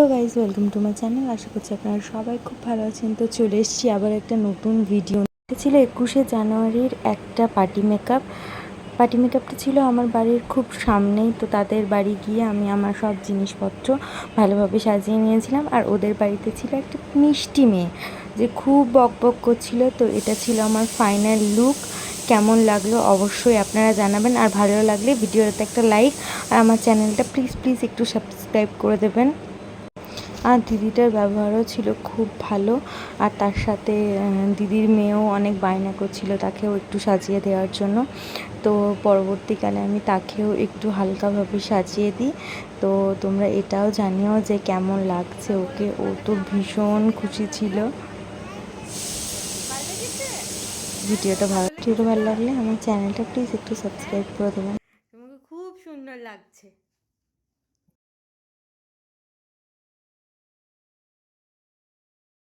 Hello guys, welcome to my channel. আশা করছি আপনারা সবাই খুব ভালো আছেন। তো চলে এসেছি আবার একটা নতুন ভিডিও। এটা ছিল 21শে জানুয়ারির একটা পার্টি মেকআপটা ছিল আমার বাড়ির খুব সামনেই। তো তাদের বাড়ি গিয়ে আমি আমার সব জিনিসপত্র ভালোভাবে সাজিয়ে নিয়েছিলাম। আর ওদের বাড়িতে ছিল একটা মিষ্টি মেয়ে যে খুব বকবক করছিল। তো এটা ছিল আমার ফাইনাল লুক। কেমন লাগলো অবশ্যই আপনারা জানাবেন। আর ভালো লাগলে ভিডিওটাতে একটা লাইক আর আমার চ্যানেলটা প্লিজ একটু সাবস্ক্রাইব করে দেবেন। আর দিদিটার ব্যবহারও ছিল খুব ভালো। আর তার সাথে দিদির মেয়েও অনেক বায়না করছিল তাকেও একটু সাজিয়ে দেওয়ার জন্য। তো পরবর্তীকালে আমি তাকেও একটু হালকাভাবে সাজিয়ে দিই। তো তোমরা এটাও জানিও যে কেমন লাগছে ওকে। ও তো ভীষণ খুশি ছিল। ভিডিওটা ভালো লাগলে আমার চ্যানেলটা প্লিজ একটু সাবস্ক্রাইব করে দেবেন। তোমাকে খুব সুন্দর লাগছে।